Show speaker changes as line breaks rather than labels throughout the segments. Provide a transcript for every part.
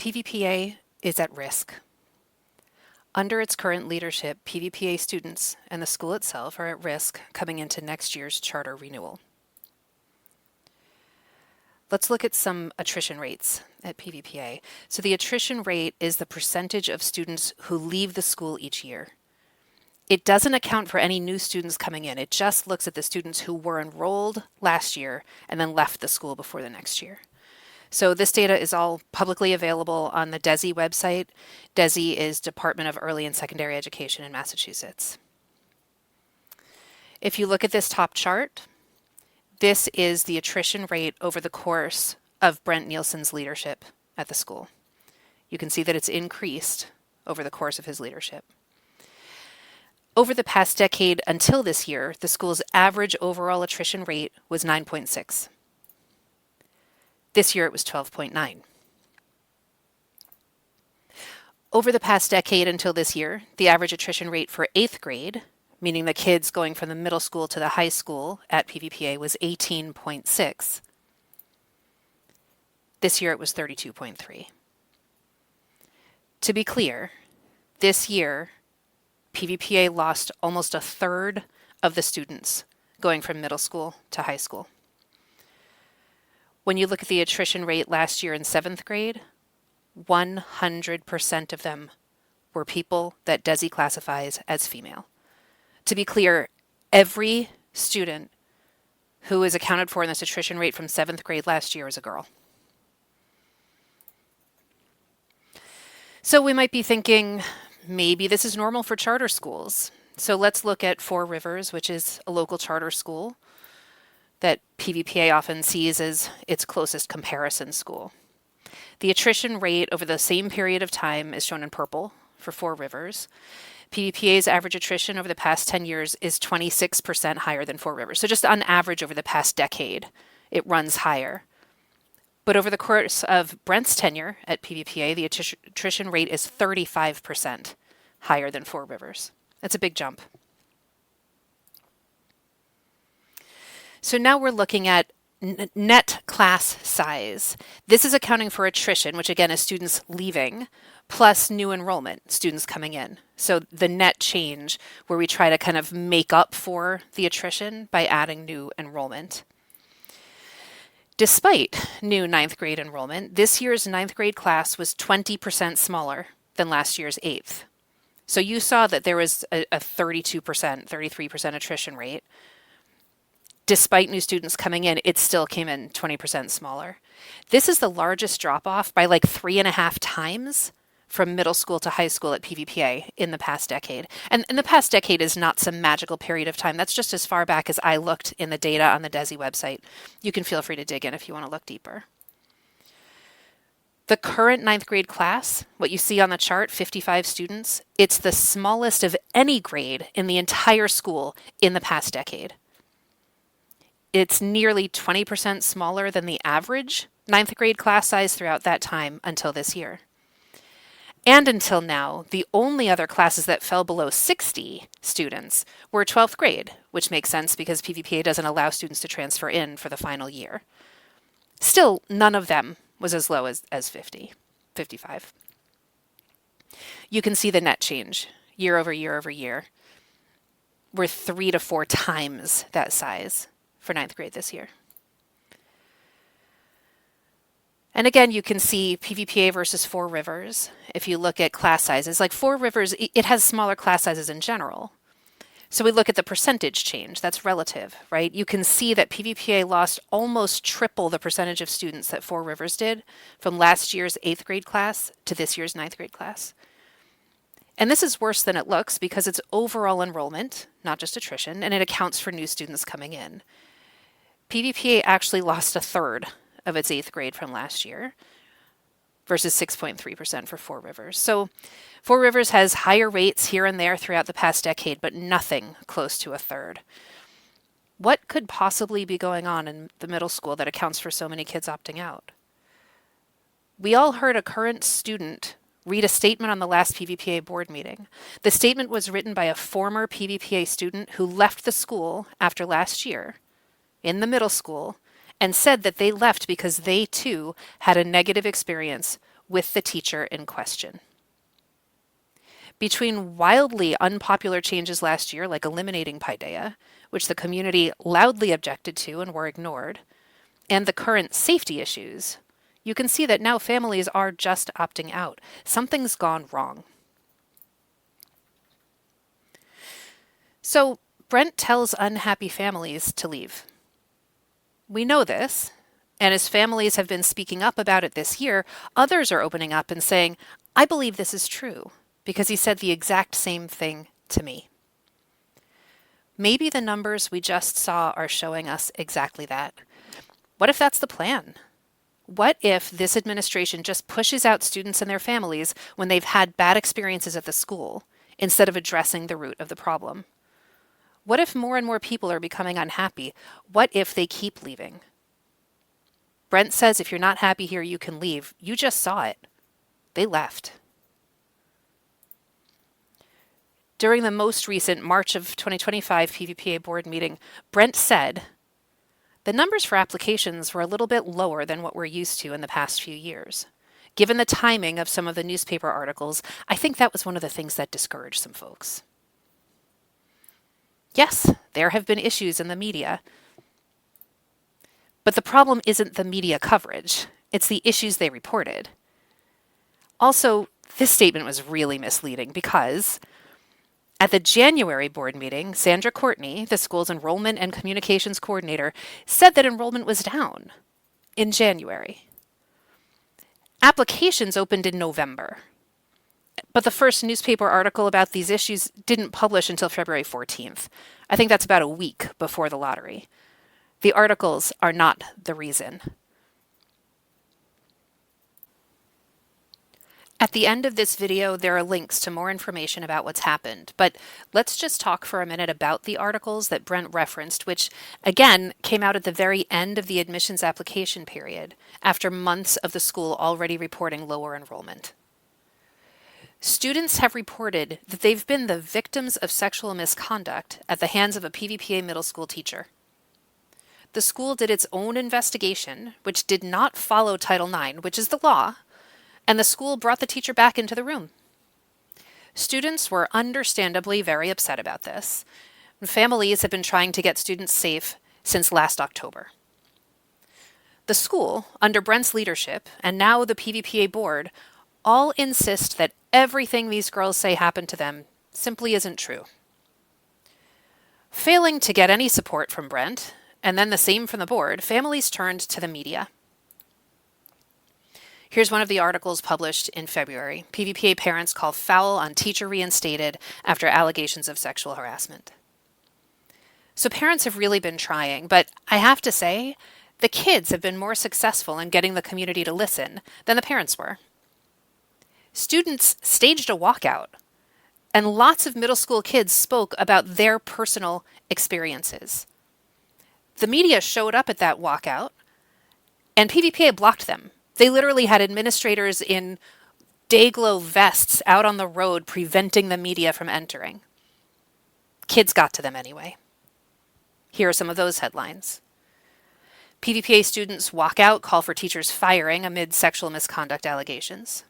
PVPA is at risk. Under its current leadership, PVPA students and the school itself are at risk coming into next year's charter renewal. Let's look at some attrition rates at PVPA. So the attrition rate is the percentage of students who leave the school each year. It doesn't account for any new students coming in. It just looks at the students who were enrolled last year and then left the school before the next year. So this data is all publicly available on the DESE website. DESE is Department of Early and Secondary Education in Massachusetts. If you look at this top chart, this is the attrition rate over the course of Brent Nielsen's leadership at the school. You can see that it's increased over the course of his leadership. Over the past decade until this year, the school's average overall attrition rate was 9.6. This year it was 12.9. Over the past decade until this year, the average attrition rate for 8th grade, meaning the kids going from the middle school to the high school at PVPA, was 18.6. This year it was 32.3. To be clear, this year PVPA lost almost a third of the students going from middle school to high school. When you look at the attrition rate last year in 7th grade, 100% of them were people that DESE classifies as female. To be clear, every student who is accounted for in this attrition rate from 7th grade last year is a girl. So we might be thinking, maybe this is normal for charter schools. So let's look at Four Rivers, which is a local charter school that PVPA often sees as its closest comparison school. The attrition rate over the same period of time is shown in purple for Four Rivers. PVPA's average attrition over the past 10 years is 26% higher than Four Rivers. So just on average over the past decade, it runs higher. But over the course of Brent's tenure at PVPA, the attrition rate is 35% higher than Four Rivers. That's a big jump. So now we're looking at net class size. This is accounting for attrition, which again is students leaving, plus new enrollment, students coming in. So the net change where we try to kind of make up for the attrition by adding new enrollment. Despite new 9th grade enrollment, this year's 9th grade class was 20% smaller than last year's 8th. So you saw that there was a 32%, 33% attrition rate. Despite new students coming in, it still came in 20% smaller. This is the largest drop-off by like 3.5 times from middle school to high school at PVPA in the past decade. And the past decade is not some magical period of time. That's just as far back as I looked in the data on the DESE website. You can feel free to dig in if you want to look deeper. The current 9th grade class, what you see on the chart, 55 students, it's the smallest of any grade in the entire school in the past decade. It's nearly 20% smaller than the average 9th grade class size throughout that time until this year. And until now, the only other classes that fell below 60 students were 12th grade, which makes sense because PVPA doesn't allow students to transfer in for the final year. Still, none of them was as low as 50, 55. You can see the net change year over year over year. We're 3 to 4 times that size for 9th grade this year. And again, you can see PVPA versus Four Rivers. If you look at class sizes, like Four Rivers, it has smaller class sizes in general. So we look at the percentage change, that's relative, right? You can see that PVPA lost almost triple the percentage of students that Four Rivers did from last year's 8th grade class to this year's 9th grade class. And this is worse than it looks because it's overall enrollment, not just attrition, and it accounts for new students coming in. PVPA actually lost a third of its 8th grade from last year versus 6.3% for Four Rivers. So Four Rivers has higher rates here and there throughout the past decade, but nothing close to a third. What could possibly be going on in the middle school that accounts for so many kids opting out? We all heard a current student read a statement on the last PVPA board meeting. The statement was written by a former PVPA student who left the school after last year in the middle school and said that they left because they too had a negative experience with the teacher in question. Between wildly unpopular changes last year, like eliminating Paideia, which the community loudly objected to and were ignored, and the current safety issues, you can see that now families are just opting out. Something's gone wrong. So Brent tells unhappy families to leave. We know this, and as families have been speaking up about it this year, others are opening up and saying, I believe this is true, because he said the exact same thing to me. Maybe the numbers we just saw are showing us exactly that. What if that's the plan? What if this administration just pushes out students and their families when they've had bad experiences at the school instead of addressing the root of the problem? What if more and more people are becoming unhappy? What if they keep leaving? Brent says if you're not happy here, you can leave. You just saw it. They left. During the most recent March of 2025 PVPA board meeting, Brent said, the numbers for applications were a little bit lower than what we're used to in the past few years. Given the timing of some of the newspaper articles, I think that was one of the things that discouraged some folks. Yes, there have been issues in the media, but the problem isn't the media coverage. It's the issues they reported. Also, this statement was really misleading because at the January board meeting, Sandra Courtney, the school's enrollment and communications coordinator, said that enrollment was down in January. Applications opened in November, but the first newspaper article about these issues didn't publish until February 14th. I think that's about a week before the lottery. The articles are not the reason. At the end of this video, there are links to more information about what's happened, but let's just talk for a minute about the articles that Brent referenced, which, again, came out at the very end of the admissions application period, after months of the school already reporting lower enrollment. Students have reported that they've been the victims of sexual misconduct at the hands of a PVPA middle school teacher. The school did its own investigation, which did not follow Title IX, which is the law, and the school brought the teacher back into the room. Students were understandably very upset about this. Families have been trying to get students safe since last October. The school, under Brent's leadership, and now the PVPA board, all insist that everything these girls say happened to them simply isn't true. Failing to get any support from Brent, and then the same from the board, families turned to the media. Here's one of the articles published in February. PVPA parents call foul on teacher reinstated after allegations of sexual harassment. So parents have really been trying, but I have to say, the kids have been more successful in getting the community to listen than the parents were. Students staged a walkout, and lots of middle school kids spoke about their personal experiences. The media showed up at that walkout, and PVPA blocked them. They literally had administrators in day-glow vests out on the road preventing the media from entering. Kids got to them anyway. Here are some of those headlines. PVPA students walk out, call for teachers firing amid sexual misconduct allegations.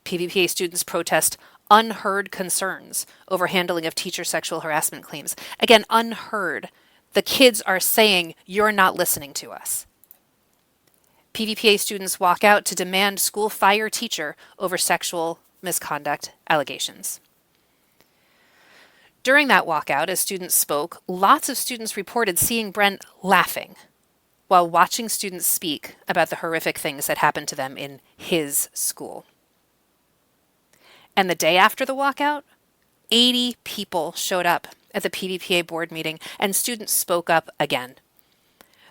PVPA students protest unheard concerns over handling of teacher sexual harassment claims. Again, unheard. The kids are saying, you're not listening to us. PVPA students walk out to demand school fire teacher over sexual misconduct allegations. During that walkout, as students spoke, lots of students reported seeing Brent laughing while watching students speak about the horrific things that happened to them in his school. And the day after the walkout, 80 people showed up at the PVPA board meeting, and students spoke up again.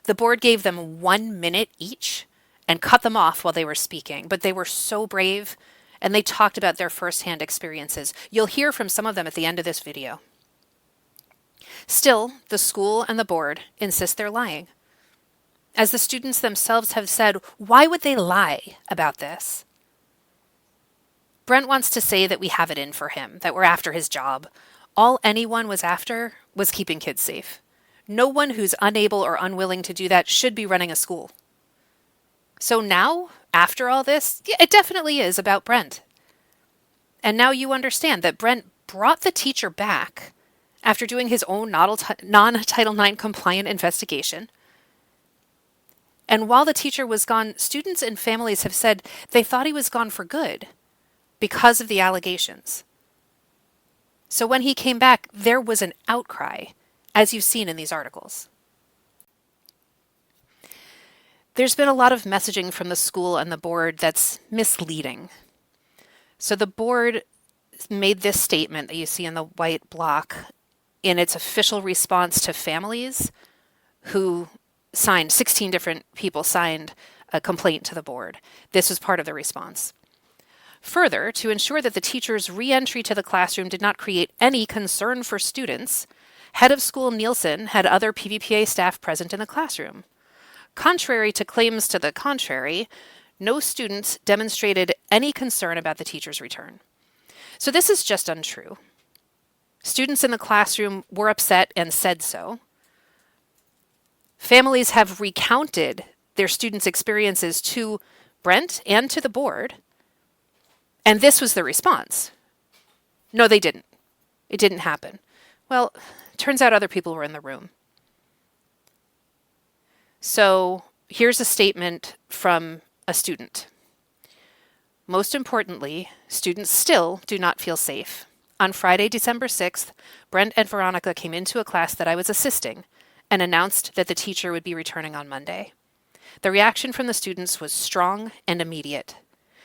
The board gave them 1 minute each and cut them off while they were speaking, but they were so brave, and they talked about their firsthand experiences. You'll hear from some of them at the end of this video. Still, the school and the board insist they're lying. As the students themselves have said, why would they lie about this? Brent wants to say that we have it in for him, that we're after his job. All anyone was after was keeping kids safe. No one who's unable or unwilling to do that should be running a school. So now, after all this, yeah, it definitely is about Brent. And now you understand that Brent brought the teacher back after doing his own non-Title IX compliant investigation. And while the teacher was gone, students and families have said they thought he was gone for good because of the allegations. So when he came back, there was an outcry, as you've seen in these articles. There's been a lot of messaging from the school and the board that's misleading. So the board made this statement that you see in the white block in its official response to families who signed, 16 different people signed a complaint to the board. This was part of the response. Further, to ensure that the teacher's re-entry to the classroom did not create any concern for students, head of school Nielsen had other PVPA staff present in the classroom. Contrary to claims to the contrary, no students demonstrated any concern about the teacher's return. So this is just untrue. Students in the classroom were upset and said so. Families have recounted their students' experiences to Brent and to the board, and this was the response. No, they didn't. It didn't happen. Well, turns out other people were in the room. So here's a statement from a student. Most importantly, students still do not feel safe. On Friday, December 6th, Brent and Veronica came into a class that I was assisting and announced that the teacher would be returning on Monday. The reaction from the students was strong and immediate.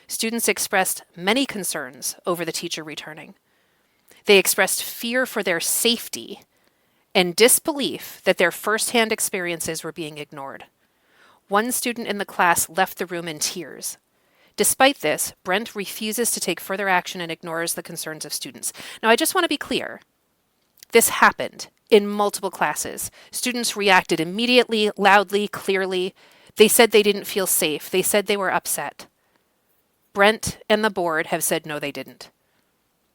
Students expressed many concerns over the teacher returning. They expressed fear for their safety and disbelief that their firsthand experiences were being ignored. One student in the class left the room in tears. Despite this, Brent refuses to take further action and ignores the concerns of students. Now, I just want to be clear. This happened in multiple classes. Students reacted immediately, loudly, clearly. They said they didn't feel safe. They said they were upset. Brent and the board have said no, they didn't.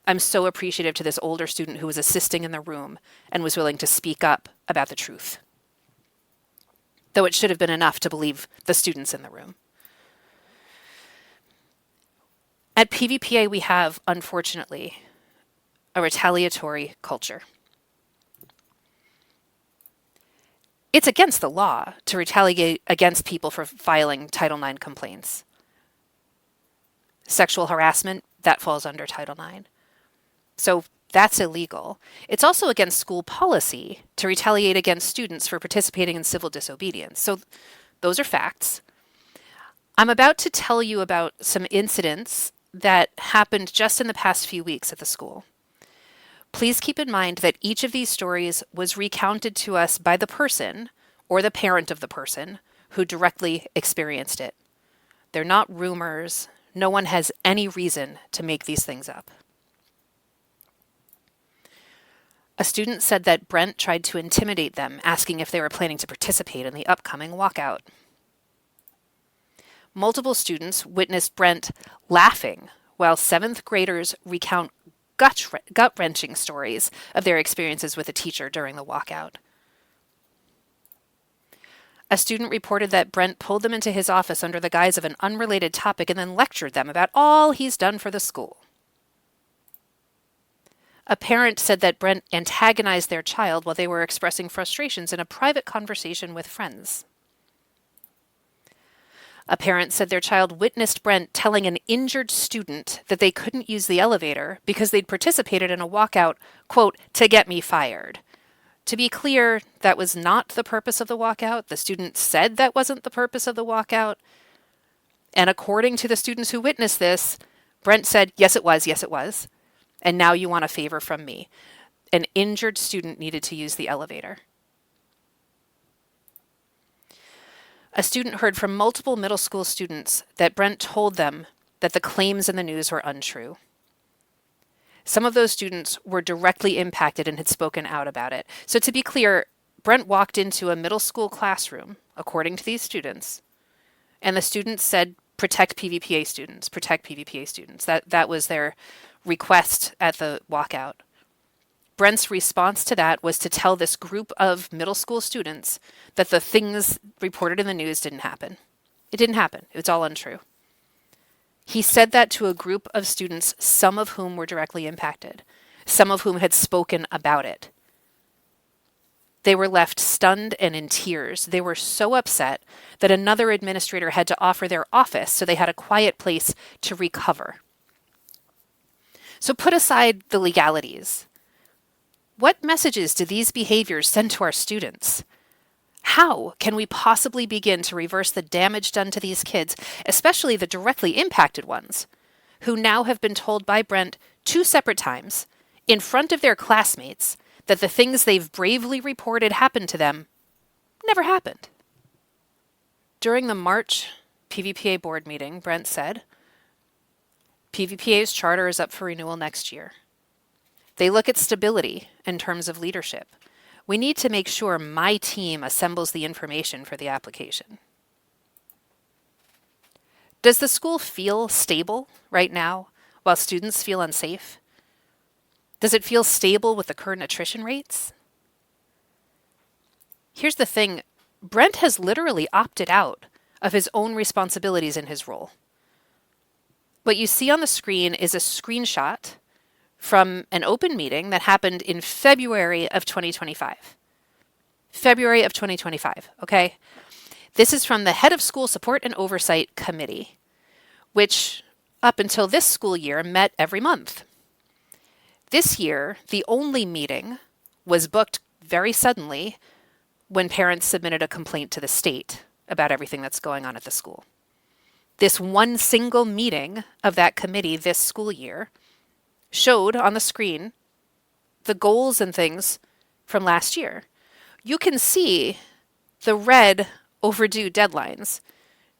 I'm so appreciative to this older student who was assisting in the room and was willing to speak up about the truth. Though it should have been enough to believe the students in the room. At PVPA, we have, unfortunately, a retaliatory culture. It's against the law to retaliate against people for filing Title IX complaints. Sexual harassment, that falls under Title IX. So that's illegal. It's also against school policy to retaliate against students for participating in civil disobedience. So those are facts. I'm about to tell you about some incidents that happened just in the past few weeks at the school. Please keep in mind that each of these stories was recounted to us by the person or the parent of the person who directly experienced it. They're not rumors. No one has any reason to make these things up. A student said that Brent tried to intimidate them, asking if they were planning to participate in the upcoming walkout. Multiple students witnessed Brent laughing while 7th graders recount gut-wrenching stories of their experiences with a teacher during the walkout. A student reported that Brent pulled them into his office under the guise of an unrelated topic and then lectured them about all he's done for the school. A parent said that Brent antagonized their child while they were expressing frustrations in a private conversation with friends. A parent said their child witnessed Brent telling an injured student that they couldn't use the elevator because they'd participated in a walkout, quote, to get me fired. To be clear, that was not the purpose of the walkout. The student said that wasn't the purpose of the walkout. And according to the students who witnessed this, Brent said, yes, it was. And now you want a favor from me. An injured student needed to use the elevator. A student heard from multiple middle school students that Brent told them that the claims in the news were untrue. Some of those students were directly impacted and had spoken out about it. So to be clear, Brent walked into a middle school classroom, according to these students, and the students said, protect PVPA students, protect PVPA students. That was their request at the walkout. Brent's response to that was to tell this group of middle school students that the things reported in the news didn't happen. It didn't happen. It's all untrue. He said that to a group of students, some of whom were directly impacted, some of whom had spoken about it. They were left stunned and in tears. They were so upset that another administrator had to offer their office so they had a quiet place to recover. So put aside the legalities. What messages do these behaviors send to our students? How can we possibly begin to reverse the damage done to these kids, especially the directly impacted ones, who now have been told by Brent 2 separate times, in front of their classmates, that the things they've bravely reported happened to them never happened? During the March PVPA board meeting, Brent said, PVPA's charter is up for renewal next year. They look at stability in terms of leadership. We need to make sure my team assembles the information for the application. Does the school feel stable right now while students feel unsafe? Does it feel stable with the current attrition rates? Here's the thing, Brent has literally opted out of his own responsibilities in his role. What you see on the screen is a screenshot from an open meeting that happened in February of 2025. February of 2025, okay? This is from the Head of School Support and Oversight Committee, which up until this school year met every month. This year, the only meeting was booked very suddenly when parents submitted a complaint to the state about everything that's going on at the school. This one single meeting of that committee this school year showed on the screen the goals and things from last year. You can see the red overdue deadlines.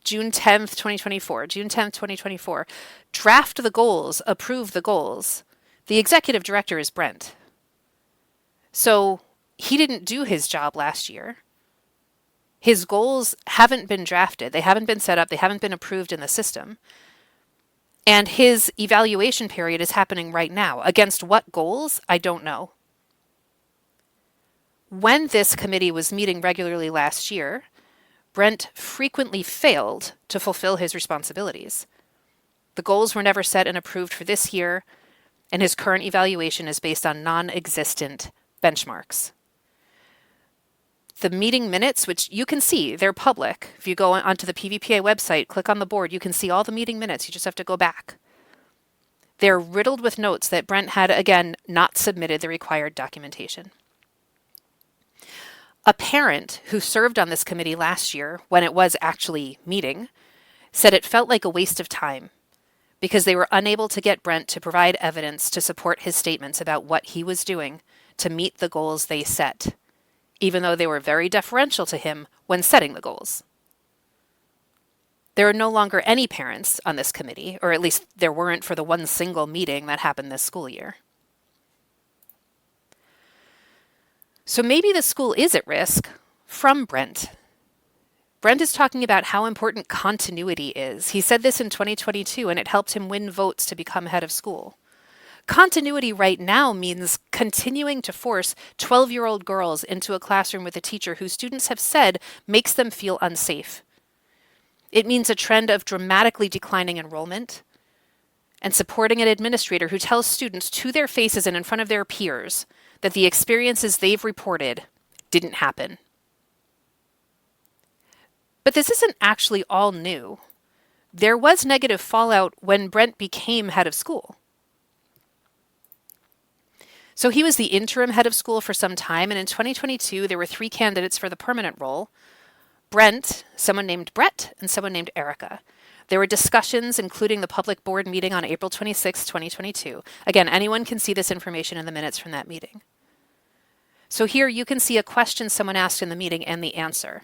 June 10th, 2024, June 10th, 2024. Draft the goals, approve the goals. The executive director is Brent. So he didn't do his job last year. His goals haven't been drafted. They haven't been set up. They haven't been approved in the system. And his evaluation period is happening right now. Against what goals? I don't know. When this committee was meeting regularly last year, Brent frequently failed to fulfill his responsibilities. The goals were never set and approved for this year, and his current evaluation is based on non-existent benchmarks. The meeting minutes, which you can see, they're public. If you go onto the PVPA website, click on the board, you can see all the meeting minutes. You just have to go back. They're riddled with notes that Brent had, again, not submitted the required documentation. A parent who served on this committee last year, when it was actually meeting, said it felt like a waste of time because they were unable to get Brent to provide evidence to support his statements about what he was doing to meet the goals they set, even though they were very deferential to him when setting the goals. There are no longer any parents on this committee, or at least there weren't for the one single meeting that happened this school year. So maybe the school is at risk from Brent. Brent is talking about how important continuity is. He said this in 2022, and it helped him win votes to become head of school. Continuity right now means continuing to force 12-year-old girls into a classroom with a teacher who students have said makes them feel unsafe. It means a trend of dramatically declining enrollment and supporting an administrator who tells students to their faces and in front of their peers that the experiences they've reported didn't happen. But this isn't actually all new. There was negative fallout when Brent became head of school. So he was the interim head of school for some time, and in 2022, there were 3 candidates for the permanent role: Brent, someone named Brett, and someone named Erica. There were discussions, including the public board meeting on April 26, 2022. Again, anyone can see this information in the minutes from that meeting. So here you can see a question someone asked in the meeting and the answer.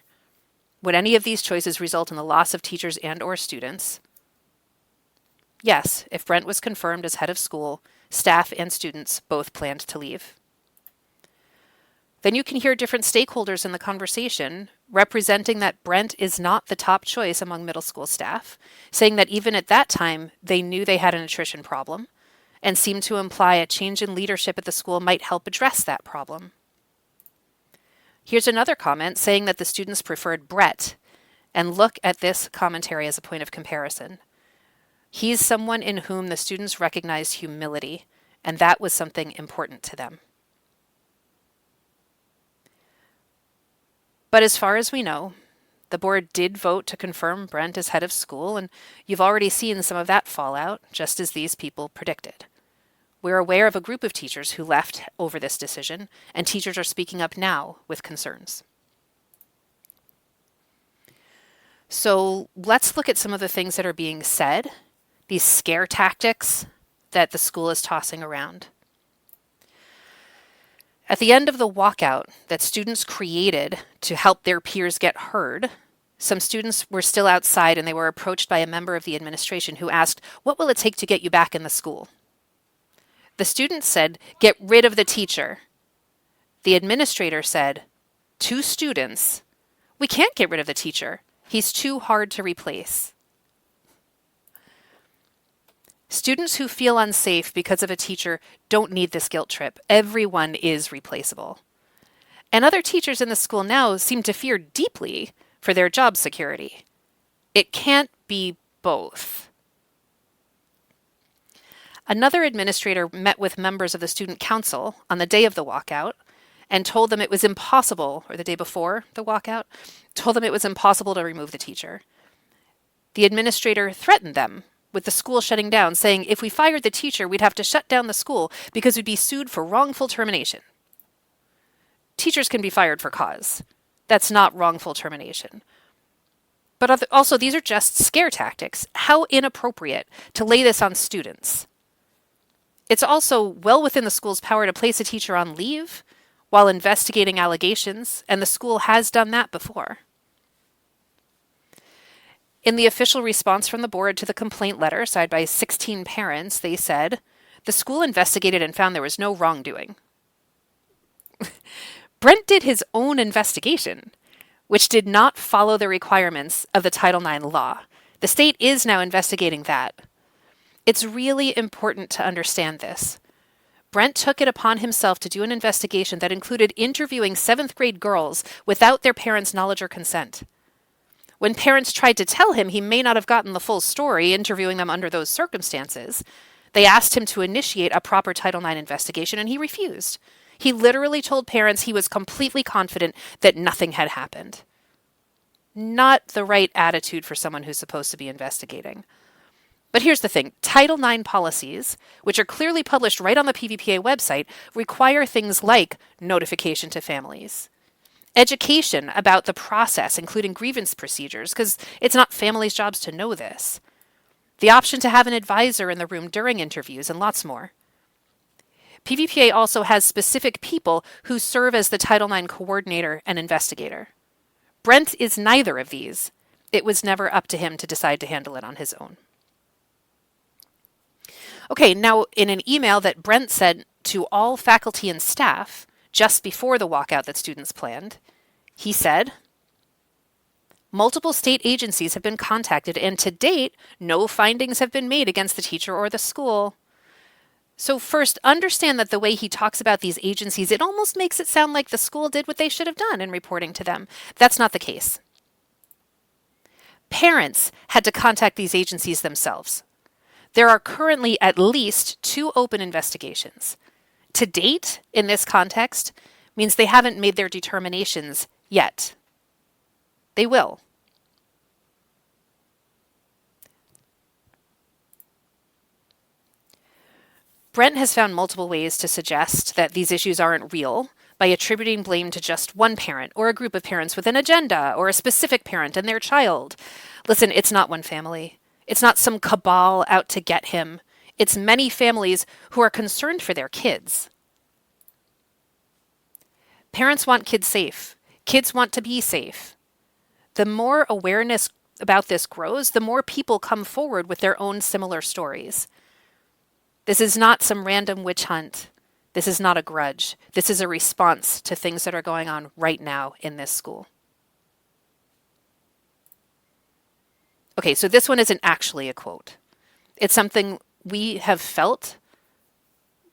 Would any of these choices result in the loss of teachers and/or students? Yes, if Brent was confirmed as head of school, staff and students both planned to leave. Then you can hear different stakeholders in the conversation representing that Brent is not the top choice among middle school staff, saying that even at that time, they knew they had an attrition problem and seemed to imply a change in leadership at the school might help address that problem. Here's another comment saying that the students preferred Brett, and look at this commentary as a point of comparison. He's someone in whom the students recognized humility, and that was something important to them. But as far as we know, the board did vote to confirm Brent as head of school, and you've already seen some of that fallout, just as these people predicted. We're aware of a group of teachers who left over this decision, and teachers are speaking up now with concerns. So let's look at some of the things that are being said, these scare tactics that the school is tossing around. At the end of the walkout that students created to help their peers get heard, some students were still outside and they were approached by a member of the administration who asked, "What will it take to get you back in the school?" The students said, "Get rid of the teacher." The administrator said to students, "We can't get rid of the teacher. He's too hard to replace." Students who feel unsafe because of a teacher don't need this guilt trip. Everyone is replaceable. And other teachers in the school now seem to fear deeply for their job security. It can't be both. Another administrator met with members of the student council on the day of the walkout and told them it was impossible, or the day before the walkout, told them it was impossible to remove the teacher. The administrator threatened them with the school shutting down, saying if we fired the teacher, we'd have to shut down the school because we'd be sued for wrongful termination. Teachers can be fired for cause. That's not wrongful termination. But also, these are just scare tactics. How inappropriate to lay this on students. It's also well within the school's power to place a teacher on leave while investigating allegations, and the school has done that before. In the official response from the board to the complaint letter signed by 16 parents, they said, "The school investigated and found there was no wrongdoing." Brent did his own investigation, which did not follow the requirements of the Title IX law. The state is now investigating that. It's really important to understand this. Brent took it upon himself to do an investigation that included interviewing 7th grade girls without their parents' knowledge or consent. When parents tried to tell him he may not have gotten the full story, interviewing them under those circumstances, they asked him to initiate a proper Title IX investigation, and he refused. He literally told parents he was completely confident that nothing had happened. Not the right attitude for someone who's supposed to be investigating. But here's the thing. Title IX policies, which are clearly published right on the PVPA website, require things like notification to families, education about the process, including grievance procedures, because it's not families' jobs to know this. The option to have an advisor in the room during interviews, and lots more. PVPA also has specific people who serve as the Title IX coordinator and investigator. Brent is neither of these. It was never up to him to decide to handle it on his own. Okay, now in an email that Brent sent to all faculty and staff just before the walkout that students planned, he said, "Multiple state agencies have been contacted, and to date, no findings have been made against the teacher or the school." So first, understand that the way he talks about these agencies, it almost makes it sound like the school did what they should have done in reporting to them. That's not the case. Parents had to contact these agencies themselves. There are currently at least 2 open investigations. To date, in this context, means they haven't made their determinations yet. They will. Brent has found multiple ways to suggest that these issues aren't real by attributing blame to just one parent or a group of parents with an agenda or a specific parent and their child. Listen, it's not one family. It's not some cabal out to get him. It's many families who are concerned for their kids. Parents want kids safe. Kids want to be safe. The more awareness about this grows, the more people come forward with their own similar stories. This is not some random witch hunt. This is not a grudge. This is a response to things that are going on right now in this school. Okay, so this one isn't actually a quote. It's something we have felt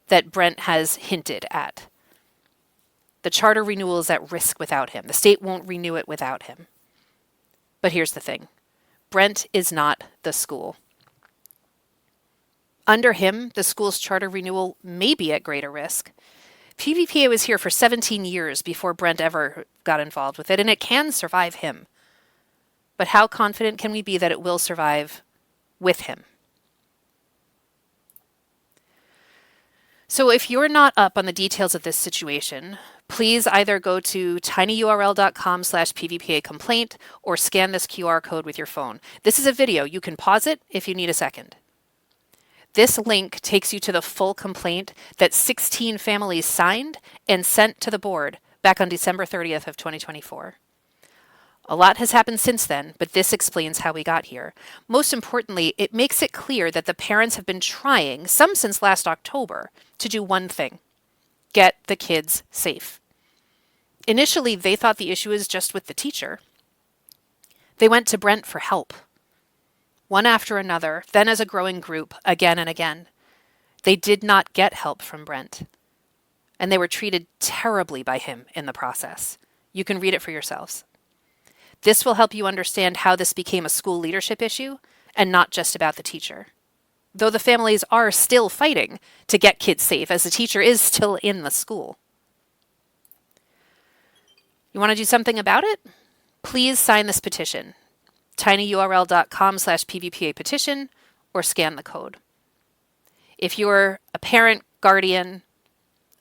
that Brent has hinted at. The charter renewal is at risk without him. The state won't renew it without him. But here's the thing. Brent is not the school. Under him, the school's charter renewal may be at greater risk. PVPA was here for 17 years before Brent ever got involved with it, and it can survive him. But how confident can we be that it will survive with him? So if you're not up on the details of this situation, please either go to tinyurl.com/PVPA complaint or scan this QR code with your phone. This is a video. You can pause it if you need a second. This link takes you to the full complaint that 16 families signed and sent to the board back on December 30th of 2024. A lot has happened since then, but this explains how we got here. Most importantly, it makes it clear that the parents have been trying, some since last October, to do one thing: get the kids safe. Initially, they thought the issue was just with the teacher. They went to Brent for help, one after another, then as a growing group, again and again. They did not get help from Brent, and they were treated terribly by him in the process. You can read it for yourselves. This will help you understand how this became a school leadership issue and not just about the teacher. Though the families are still fighting to get kids safe, as the teacher is still in the school. You want to do something about it? Please sign this petition. tinyurl.com/PVPA petition or scan the code. If you're a parent, guardian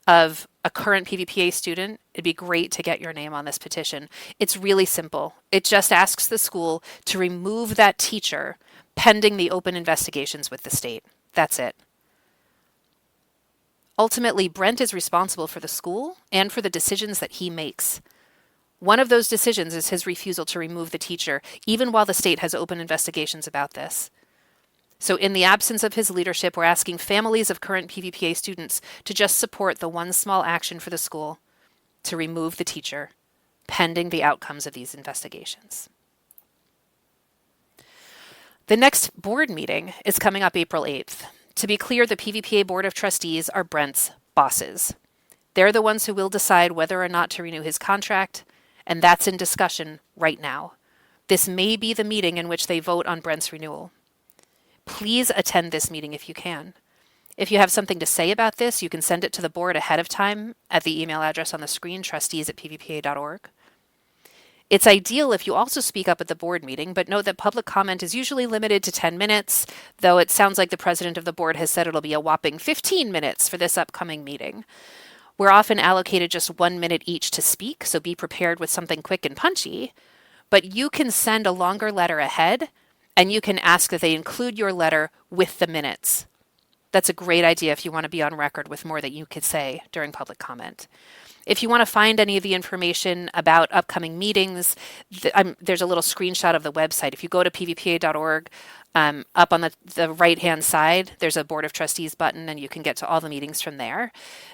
of a current PVPA student, it'd be great to get your name on this petition. It's really simple. It just asks the school to remove that teacher pending the open investigations with the state. That's it. Ultimately, Brent is responsible for the school and for the decisions that he makes. One of those decisions is his refusal to remove the teacher, even while the state has open investigations about this. So in the absence of his leadership, we're asking families of current PVPA students to just support the one small action for the school to remove the teacher, pending the outcomes of these investigations. The next board meeting is coming up April 8th. To be clear, the PVPA Board of Trustees are Brent's bosses. They're the ones who will decide whether or not to renew his contract, and that's in discussion right now. This may be the meeting in which they vote on Brent's renewal. Please attend this meeting if you can. If you have something to say about this, you can send it to the board ahead of time at the email address on the screen, trustees@pvpa.org. It's ideal if you also speak up at the board meeting, but note that public comment is usually limited to 10 minutes, though it sounds like the president of the board has said it'll be a whopping 15 minutes for this upcoming meeting. We're often allocated just 1 minute each to speak, so be prepared with something quick and punchy, but you can send a longer letter ahead, and you can ask that they include your letter with the minutes. That's a great idea if you want to be on record with more that you could say during public comment. If you want to find any of the information about upcoming meetings, there's a little screenshot of the website. If you go to pvpa.org, up on the right-hand side, there's a Board of Trustees button, and you can get to all the meetings from there.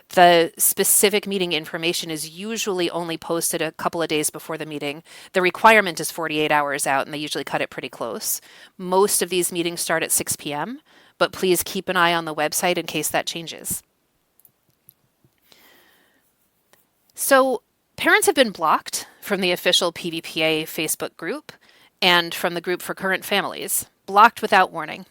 The specific meeting information is usually only posted a couple of days before the meeting. The requirement is 48 hours out, and they usually cut it pretty close. Most of these meetings start at 6 p.m., but please keep an eye on the website in case that changes. So parents have been blocked from the official PVPA Facebook group and from the group for current families, blocked without warning.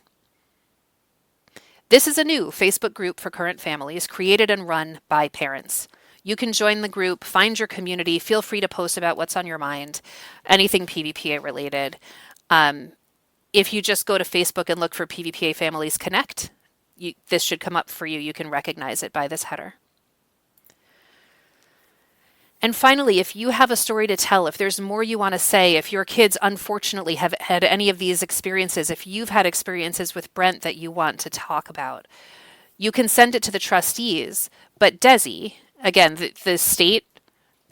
This is a new Facebook group for current families created and run by parents. You can join the group, find your community, feel free to post about what's on your mind, anything PVPA related. If you just go to Facebook and look for PVPA Families Connect, this should come up for you. You can recognize it by this header. And finally, if you have a story to tell, if there's more you want to say, if your kids unfortunately have had any of these experiences, if you've had experiences with Brent that you want to talk about, you can send it to the trustees. But DESE, again, the state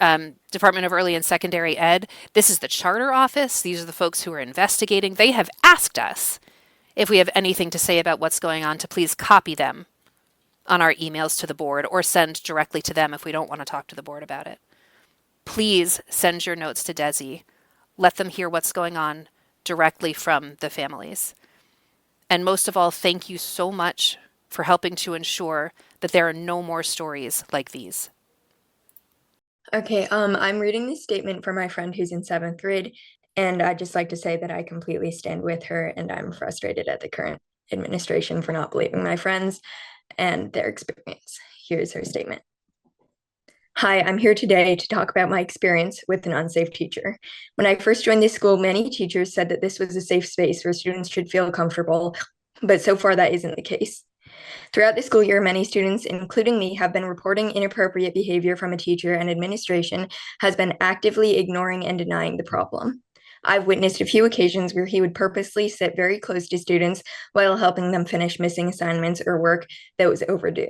Department of Early and Secondary Ed, this is the charter office. These are the folks who are investigating. They have asked us if we have anything to say about what's going on to please copy them on our emails to the board or send directly to them if we don't want to talk to the board about it. Please send your notes to DESE. Let them hear what's going on directly from the families. And most of all, thank you so much for helping to ensure that there are no more stories like these.
Okay, I'm reading this statement from my friend who's in 7th grade, and I'd just like to say that I completely stand with her and I'm frustrated at the current administration for not believing my friends and their experience. Here's her statement. Hi, I'm here today to talk about my experience with an unsafe teacher. When I first joined this school, many teachers said that this was a safe space where students should feel comfortable, but so far that isn't the case. Throughout the school year, many students, including me, have been reporting inappropriate behavior from a teacher, and administration has been actively ignoring and denying the problem. I've witnessed a few occasions where he would purposely sit very close to students while helping them finish missing assignments or work that was overdue.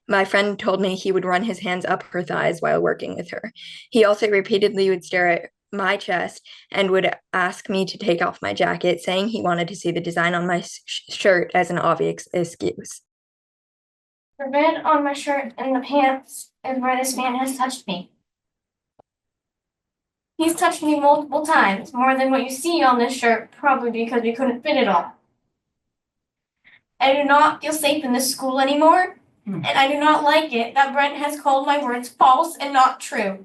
My friend told me he would run his hands up her thighs while working with her. He also repeatedly would stare at my chest and would ask me to take off my jacket, saying he wanted to see the design on my shirt as an obvious excuse.
The red on my shirt and the pants is where this man has touched me. He's touched me multiple times, more than what you see on this shirt, probably because we couldn't fit it all. I do not feel safe in this school anymore, and I do not like it that Brent has called my words false and not true.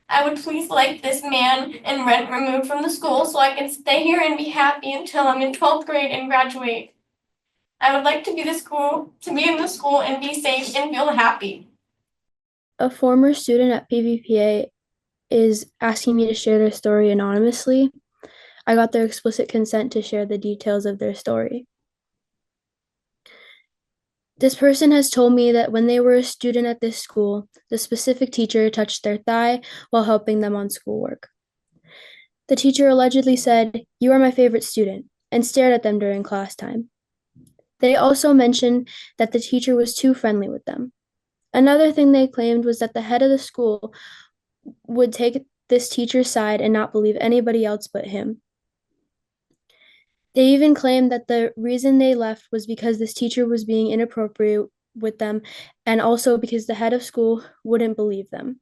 I would please like this man and Brent removed from the school so I can stay here and be happy until I'm in 12th grade and graduate. I would like to be in the school and be safe and feel happy.
A former student at PVPA is asking me to share their story anonymously. I got their explicit consent to share the details of their story. This person has told me that when they were a student at this school, the specific teacher touched their thigh while helping them on schoolwork. The teacher allegedly said, "You are my favorite student," and stared at them during class time. They also mentioned that the teacher was too friendly with them. Another thing they claimed was that the head of the school would take this teacher's side and not believe anybody else but him. They even claimed that the reason they left was because this teacher was being inappropriate with them, and also because the head of school wouldn't believe them.